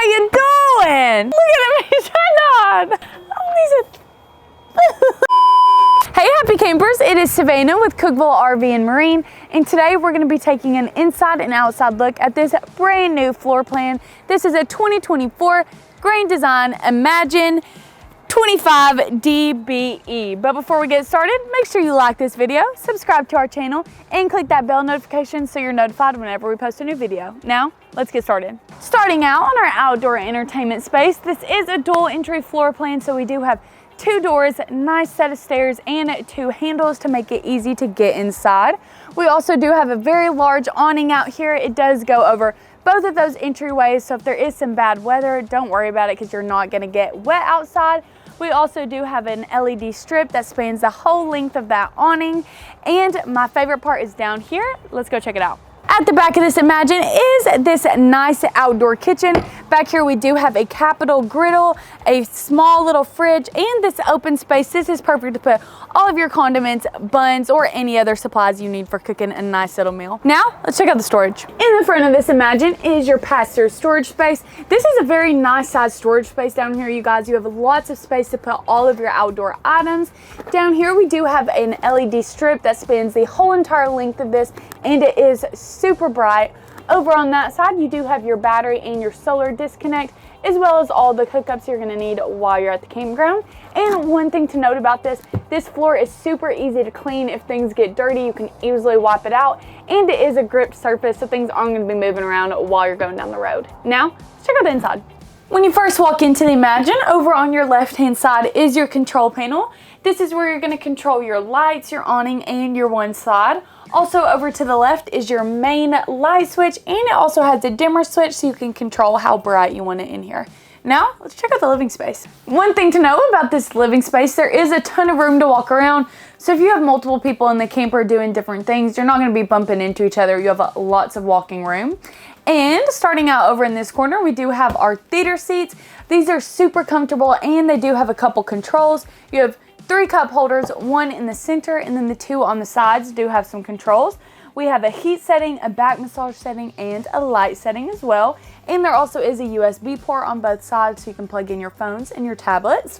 you doing? Look at me, shine on. Hey happy campers, it is Savannah with Cookeville RV and Marine, and today we're going to be taking an inside and outside look at this brand new floor plan. This is a 2024 Grand Design Imagine 25DBE. But before we get started, make sure you like this video, subscribe to our channel, and click that bell notification so you're notified whenever we post a new video. Now, let's get started. Starting out on our outdoor entertainment space, this is a dual entry floor plan, so we do have 2 doors, nice set of stairs, and 2 handles to make it easy to get inside. We also do have a very large awning out here. It does go over both of those entryways, so if there is some bad weather, don't worry about it because you're not going to get wet outside. We also do have an LED strip that spans the whole length of that awning, and my favorite part is down here. Let's go check it out. At the back of this Imagine is this nice outdoor kitchen. Back here we do have a capital griddle, a small little fridge, and this open space. This is perfect to put all of your condiments, buns, or any other supplies you need for cooking a nice little meal. Now, let's check out the storage. In the front of this Imagine is your pass-through storage space. This is a very nice size storage space down here, you guys. You have lots of space to put all of your outdoor items. Down here we do have an LED strip that spans the whole entire length of this, and it is super bright. Over on that side, you do have your battery and your solar disconnect, as well as all the hookups you're going to need while you're at the campground. And one thing to note about this floor is super easy to clean. If things get dirty, you can easily wipe it out, and it is a gripped surface, so things aren't going to be moving around while you're going down the road. Now, let's check out the inside. When you first walk into the Imagine, over on your left-hand side is your control panel. This is where you're going to control your lights, your awning, and your one side. Also over to the left is your main light switch, and it also has a dimmer switch so you can control how bright you want it in here. Now, let's check out the living space. One thing to know about this living space, there is a ton of room to walk around. So if you have multiple people in the camper doing different things, you're not going to be bumping into each other. You have lots of walking room. And starting out over in this corner, we do have our theater seats. These are super comfortable, and they do have a couple controls. You have 3 cup holders, 1 in the center, and then the 2 on the sides do have some controls. We have a heat setting, a back massage setting, and a light setting as well. And there also is a USB port on both sides so you can plug in your phones and your tablets.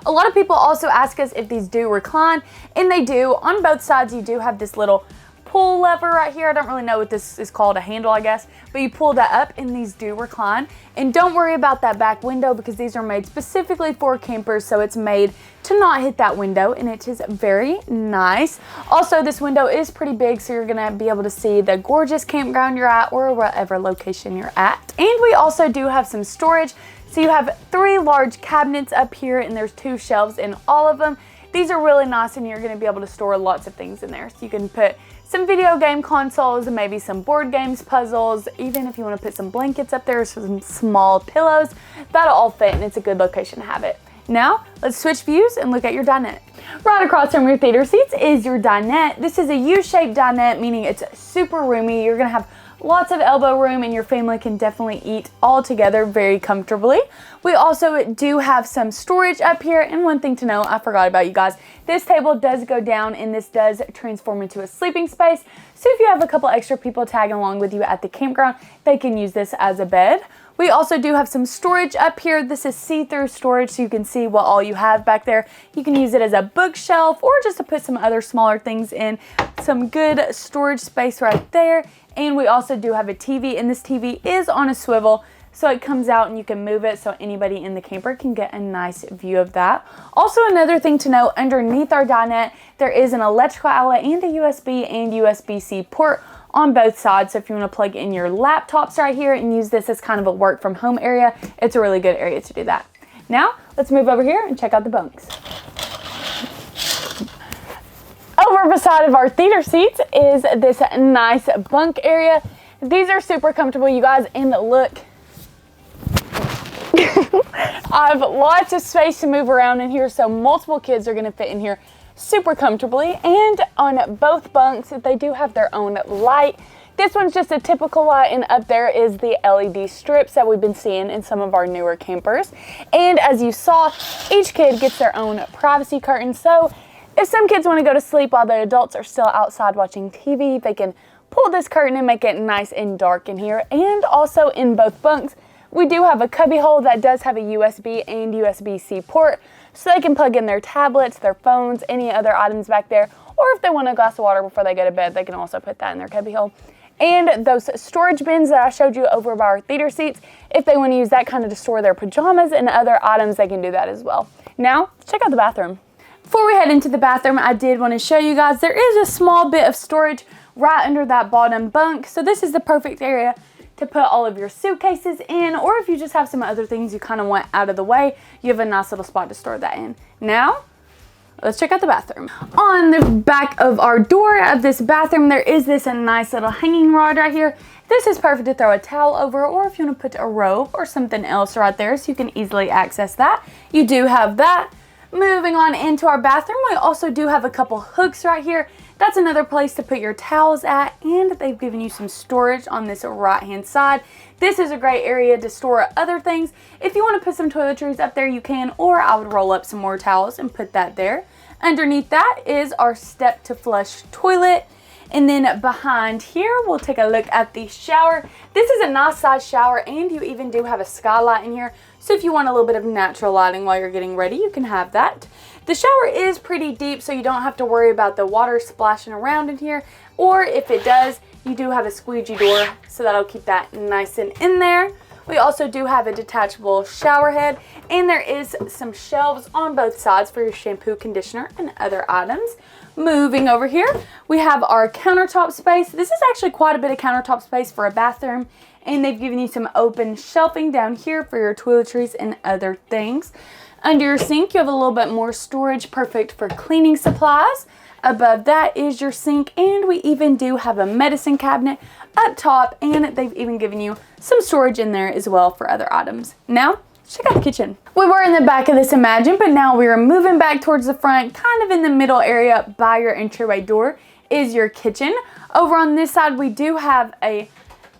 A lot of people also ask us if these do recline, and they do. On both sides, you do have this little pull lever right here. I don't really know what this is called, a handle I guess, but you pull that up and these do recline. And don't worry about that back window because these are made specifically for campers, so it's made to not hit that window, and it is very nice. Also, this window is pretty big, so you're gonna be able to see the gorgeous campground you're at or whatever location you're at. And we also do have some storage. So you have 3 large cabinets up here, and there's 2 shelves in all of them. These are really nice, and you're gonna be able to store lots of things in there. So you can put some video game consoles and maybe some board games, puzzles, even if you want to put some blankets up there, some small pillows, that'll all fit, and it's a good location to have it. Now, let's switch views and look at your dinette. Right across from your theater seats is your dinette. This is a U-shaped dinette, meaning it's super roomy. You're gonna have lots of elbow room, and your family can definitely eat all together very comfortably. We also do have some storage up here, and one thing to know, I forgot about, you guys, this table does go down, and this does transform into a sleeping space. So if you have a couple extra people tagging along with you at the campground, they can use this as a bed. We also do have some storage up here. This is see-through storage, so you can see what all you have back there. You can use it as a bookshelf or just to put some other smaller things in. Some good storage space right there. And we also do have a TV, and this TV is on a swivel, so it comes out and you can move it so anybody in the camper can get a nice view of that. Also, another thing to know, underneath our dinette, there is an electrical outlet and a USB and USB-C port on both sides. So if you want to plug in your laptops right here and use this as kind of a work from home area, it's a really good area to do that. Now, let's move over here and check out the bunks. Over beside of our theater seats is this nice bunk area. These are super comfortable, you guys, and look, I have lots of space to move around in here, so multiple kids are going to fit in here super comfortably. And on both bunks, they do have their own light. This one's just a typical light, and up there is the LED strips that we've been seeing in some of our newer campers. And as you saw, each kid gets their own privacy curtain, so if some kids want to go to sleep while the adults are still outside watching TV, they can pull this curtain and make it nice and dark in here. And also in both bunks, We do have a cubby hole that does have a USB and USB-C port, so they can plug in their tablets, their phones, any other items back there, or if they want a glass of water before they go to bed, they can also put that in their cubby hole. And those storage bins that I showed you over by our theater seats, if they want to use that kind of to store their pajamas and other items, they can do that as well. Now, let's check out the bathroom. Before we head into the bathroom, I did want to show you guys, there is a small bit of storage right under that bottom bunk. So this is the perfect area to put all of your suitcases in, or if you just have some other things you kind of want out of the way, you have a nice little spot to store that in. Now, let's check out the bathroom. On the back of our door of this bathroom, there is this nice little hanging rod right here. This is perfect to throw a towel over, or if you want to put a robe or something else right there so you can easily access that. You do have that. Moving on into our bathroom, we also do have a couple hooks right here. That's another place to put your towels at, and they've given you some storage on this right hand side. This is a great area to store other things. If you want to put some toiletries up there, you can, or I would roll up some more towels and put that there. Underneath that is our step to flush toilet. And then behind here, we'll take a look at the shower. This is a nice size shower, and you even do have a skylight in here. So if you want a little bit of natural lighting while you're getting ready, you can have that. The shower is pretty deep, so you don't have to worry about the water splashing around in here. Or if it does, you do have a squeegee door, so that'll keep that nice and in there. We also do have a detachable shower head, and there is some shelves on both sides for your shampoo, conditioner, and other items. Moving over here, we have our countertop space. This is actually quite a bit of countertop space for a bathroom, and they've given you some open shelving down here for your toiletries and other things. Under your sink, you have a little bit more storage, perfect for cleaning supplies. Above that is your sink, and we even do have a medicine cabinet up top, and they've even given you some storage in there as well for other items. Now, check out the kitchen. We were in the back of this Imagine, but now we are moving back towards the front, kind of in the middle area by your entryway door is your kitchen. Over on this side, we do have a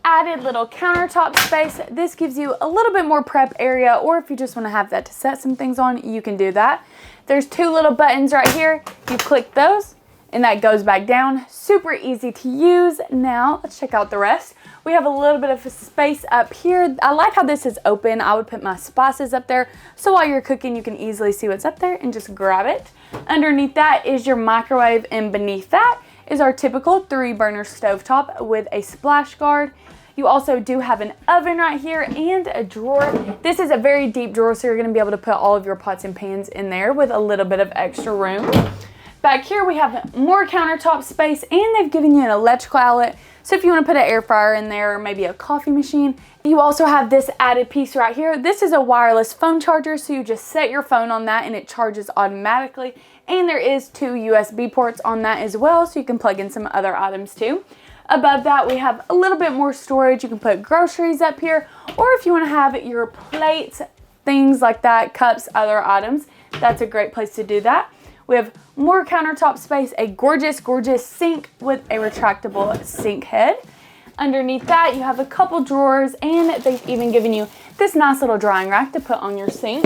added little countertop space. This gives you a little bit more prep area, or if you just want to have that to set some things on, you can do that. There's two little buttons right here. You click those and that goes back down. Super easy to use. Now let's check out the rest. We have a little bit of a space up here. I like how this is open. I would put my spices up there, so while you're cooking, you can easily see what's up there and just grab it. Underneath that is your microwave, and beneath that is our typical 3-burner stovetop with a splash guard. You also do have an oven right here and a drawer. This is a very deep drawer, so you're going to be able to put all of your pots and pans in there with a little bit of extra room. Back here we have more countertop space, and they've given you an electrical outlet. So if you want to put an air fryer in there, or maybe a coffee machine. You also have this added piece right here. This is a wireless phone charger, so you just set your phone on that and it charges automatically. And there is 2 USB ports on that as well, so you can plug in some other items too. Above that, we have a little bit more storage. You can put groceries up here, or if you want to have your plates, things like that, cups, other items, that's a great place to do that. We have more countertop space, a gorgeous, gorgeous sink with a retractable sink head. Underneath that, you have a couple drawers, and they've even given you this nice little drying rack to put on your sink.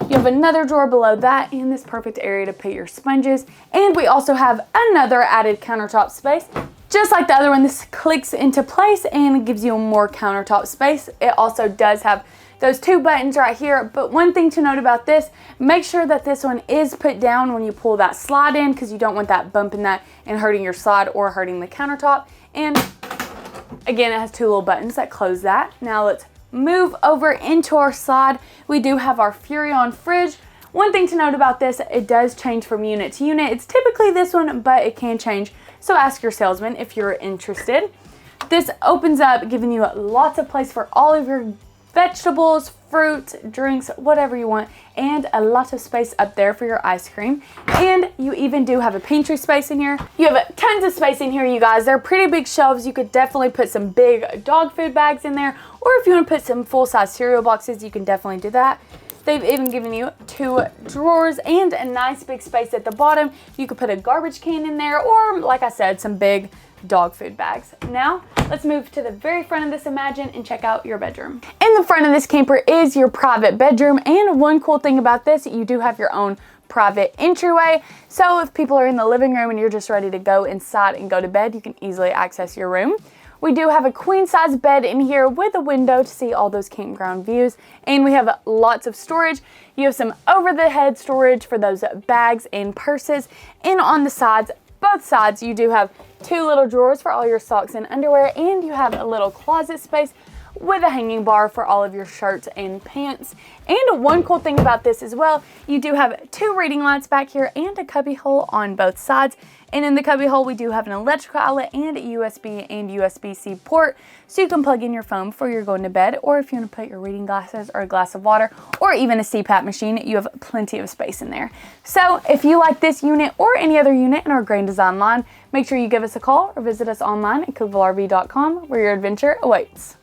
You have another drawer below that, and this perfect area to put your sponges. And we also have another added countertop space. Just like the other one, this clicks into place and gives you more countertop space. It also does have those 2 buttons right here, but one thing to note about this, make sure that this one is put down when you pull that slide in, because you don't want that bumping that and hurting your slide or hurting the countertop. And again, it has 2 little buttons that close that. Now let's move over into our slide. We do have our Furrion fridge. One thing to note about this, it does change from unit to unit. It's typically this one, but it can change. So ask your salesman if you're interested. This opens up, giving you lots of place for all of your vegetables, fruits, drinks, whatever you want, and a lot of space up there for your ice cream. And you even do have a pantry space in here. You have tons of space in here, you guys. They're pretty big shelves. You could definitely put some big dog food bags in there, or if you want to put some full-size cereal boxes, you can definitely do that. They've even given you 2 drawers and a nice big space at the bottom. You could put a garbage can in there, or like I said, some big dog food bags. Now, let's move to the very front of this Imagine and check out your bedroom. In the front of this camper is your private bedroom, and one cool thing about this, you do have your own private entryway. So if people are in the living room and you're just ready to go inside and go to bed, you can easily access your room. We do have a queen size bed in here with a window to see all those campground views. And we have lots of storage. You have some over the head storage for those bags and purses. And on the sides, both sides, you do have 2 little drawers for all your socks and underwear. And you have a little closet space with a hanging bar for all of your shirts and pants. And one cool thing about this as well, you do have 2 reading lights back here and a cubby hole on both sides. And in the cubby hole, we do have an electrical outlet and a USB and USB-C port, so you can plug in your phone before you're going to bed, or if you want to put your reading glasses or a glass of water, or even a CPAP machine, you have plenty of space in there. So if you like this unit or any other unit in our Grand Design line, make sure you give us a call or visit us online at cookeville.com, where your adventure awaits.